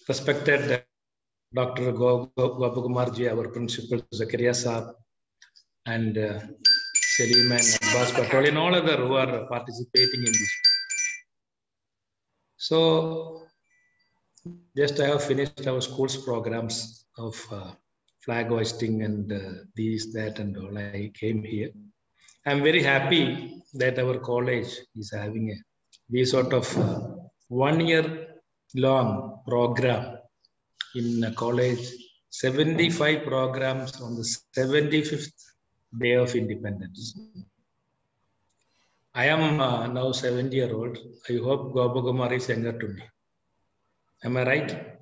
Respected Dr. Gopakumar ji, our principal, Zakaria Saab, and Selim and Abbas Patel, and all other who are participating in this. So, just I have finished our school's programs of flag hoisting and this, that, and all. I came here. I'm very happy that our college is having this sort of 1 year long program in a college, 75 programs on the 75th day of independence. I am now 70-year-old. I hope Gopakumar is younger to me. Am I right?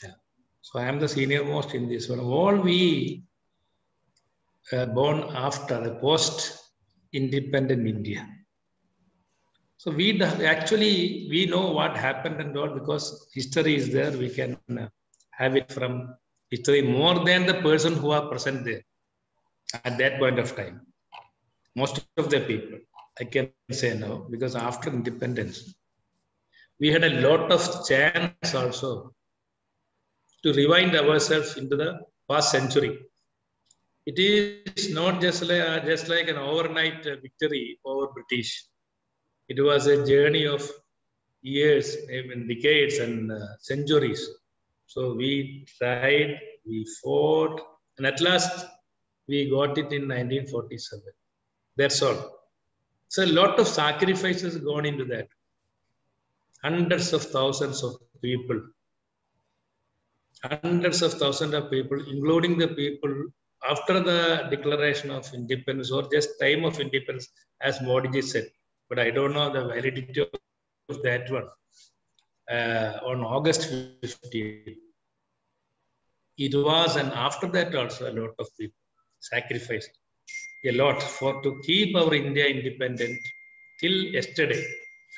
Yeah. So I am the senior most in this one. All we born after the post-independent India. So we know what happened and all, because history is there. We can have it from history more than the person who are present there at that point of time. Most of the people, I can say now, because after independence, we had a lot of chance also to rewind ourselves into the past century. It is not just like an overnight victory over British. It was a journey of years, even decades and centuries. So we tried, we fought, and at last we got it in 1947. That's all. So a lot of sacrifices gone into that. Hundreds of thousands of people. Hundreds of thousands of people, including the people after the declaration of independence or just time of independence, as Modi ji said. But I don't know the validity of that one. On August 15, it was, and after that also a lot of people sacrificed a lot to keep our India independent till yesterday.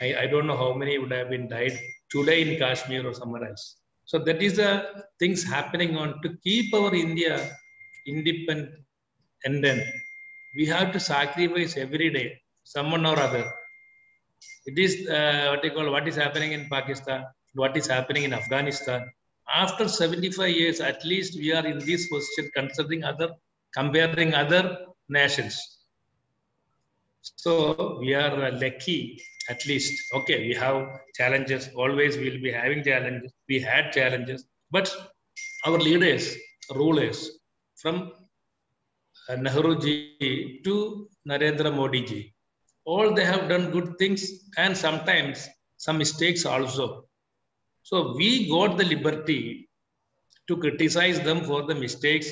I don't know how many would have been died today in Kashmir or somewhere else. So that is the things happening on to keep our India independent. And then we have to sacrifice every day, someone or other. It is what is happening in Pakistan, what is happening in Afghanistan. After 75 years, at least we are in this position comparing other nations. So we are lucky, at least. Okay, we have challenges. Always we will be having challenges. We had challenges. But our leaders, rulers, from Nehru ji to Narendra Modi ji, all they have done good things and sometimes some mistakes also. So we got the liberty to criticize them for the mistakes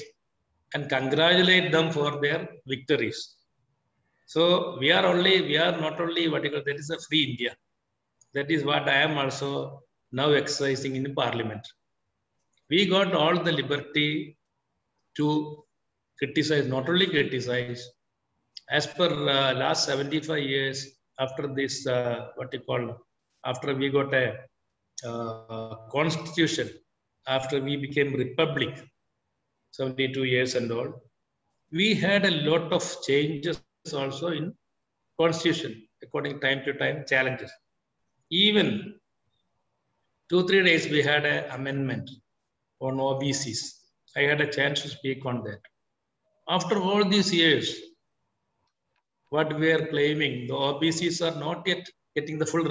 and congratulate them for their victories. So we are not only that is a free India. That is what I am also now exercising in Parliament. We got all the liberty to criticize, not only criticize, as per last 75 years after this, after we got a constitution, after we became republic, 72 years and all, we had a lot of changes also in constitution, according time to time challenges. Even 2-3 days we had an amendment on OBCs. I had a chance to speak on that. After all these years, what we are claiming, the OBCs are not yet getting the full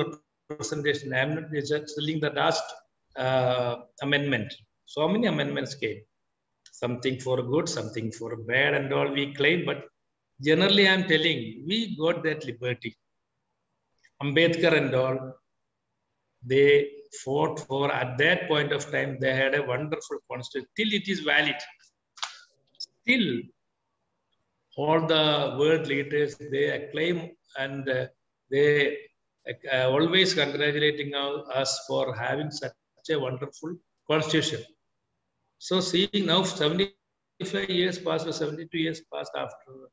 representation. I am not just telling the last amendment. So many amendments came. Something for good, something for bad and all we claim. But generally I am telling, we got that liberty. Ambedkar and all, they fought for, at that point of time, they had a wonderful constitution. Till it is valid. Still, all the world leaders, they acclaim and they always congratulating us for having such a wonderful constitution. So seeing now 75 years past or 72 years past after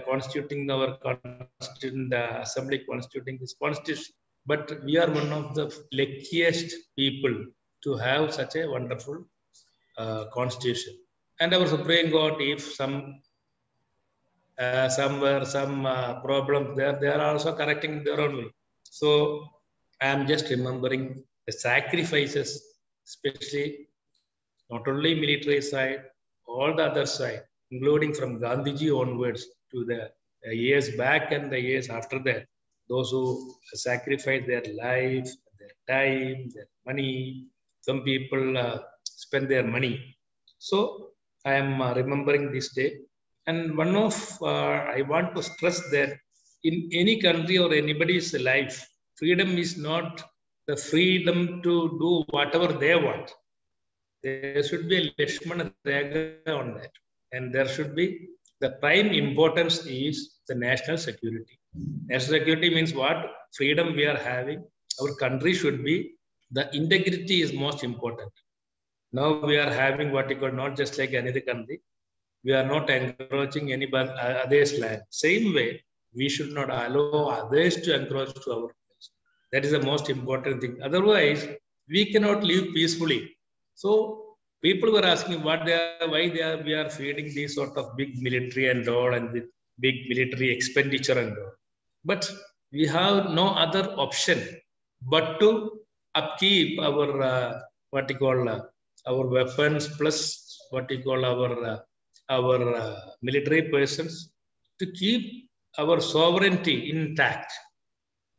constituting our constitution, the assembly constituting this constitution, but we are one of the luckiest people to have such a wonderful constitution. And our Supreme Court, if some problems there, they are also correcting their own way. So I am just remembering the sacrifices especially not only military side, all the other side, including from Gandhiji onwards to the years back and the years after that, those who sacrifice their life, their time, their money. Some people spend their money. So I am remembering this day. And one of, I want to stress that in any country or anybody's life, freedom is not the freedom to do whatever they want. There should be a Lakshmana Rekha on that. And there should be, the prime importance is the national security. National security means what? Freedom we are having. Our country should be, the integrity is most important. Now we are having what you call, not just like any other country. We are not encroaching anybody others' land. Same way, we should not allow others to encroach to our place. That is the most important thing. Otherwise, we cannot live peacefully. So people were asking why we are feeding these sort of big military and all, and with big military expenditure and all. But we have no other option but to upkeep our what you call our weapons, plus what you call our military persons, to keep our sovereignty intact.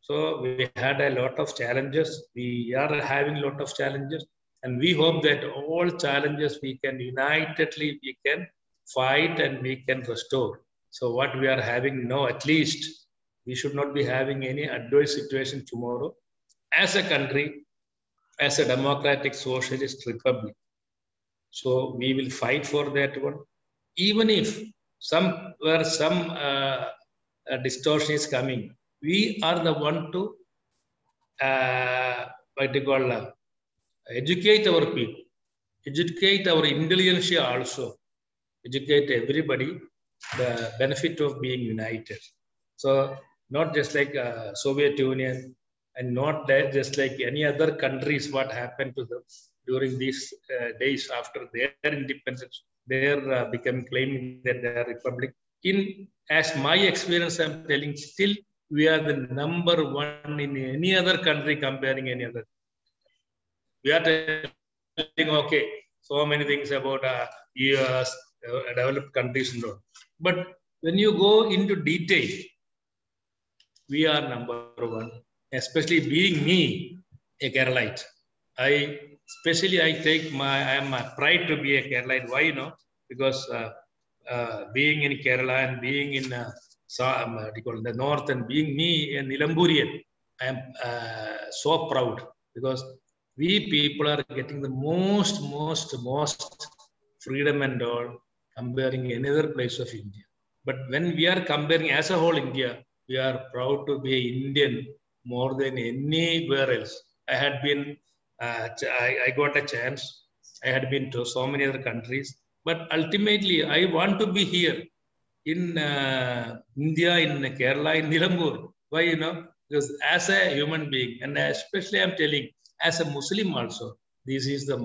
So we had a lot of challenges. We are having a lot of challenges, and we hope that all challenges we can unitedly we can fight and we can restore. So what we are having now, at least we should not be having any adverse situation tomorrow. As a country, as a democratic socialist republic, so we will fight for that one. Even if some distortion is coming, we are the one to educate our people, educate our intelligentsia also, educate everybody the benefit of being united. So not just like Soviet Union, and not that just like any other countries, what happened to them during these days after their independence, their become claiming that they are republic. As my experience, I'm telling, still we are the number one in any other country comparing any other. We are telling, okay, so many things about US, developed countries and all. But when you go into detail, we are number one, especially being me, a Keralite. I am pride to be a Keralite. Why? Because being in Kerala and being in the north, and being me, a Nilamburian, I am so proud, because we people are getting the most freedom and all comparing any other place of India. But when we are comparing as a whole India, we are proud to be an Indian more than anywhere else. I had been, I got a chance. I had been to so many other countries, but ultimately I want to be here in India, in Kerala, in Nilambur. Why? Because as a human being, and especially I'm telling, as a Muslim also, this is the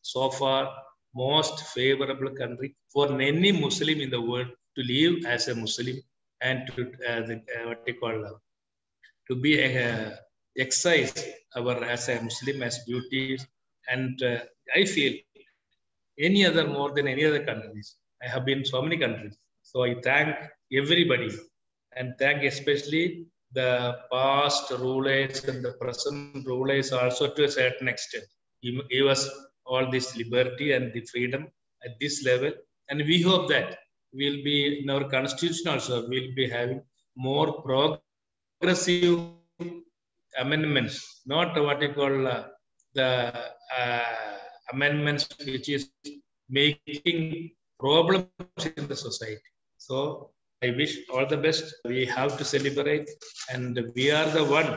so far, most favorable country for any Muslim in the world to live as a Muslim, and to to be exercise our as a Muslim as duties. And I feel any other more than any other countries. I have been so many countries. So I thank everybody, and thank especially the past rulers and the present rulers also to a certain extent. He gave us all this liberty and the freedom at this level. And we hope that we'll be, in our constitution also, we'll be having more progressive amendments, not what you call the amendments which is making problems in the society. So I wish all the best. We have to celebrate, and we are the one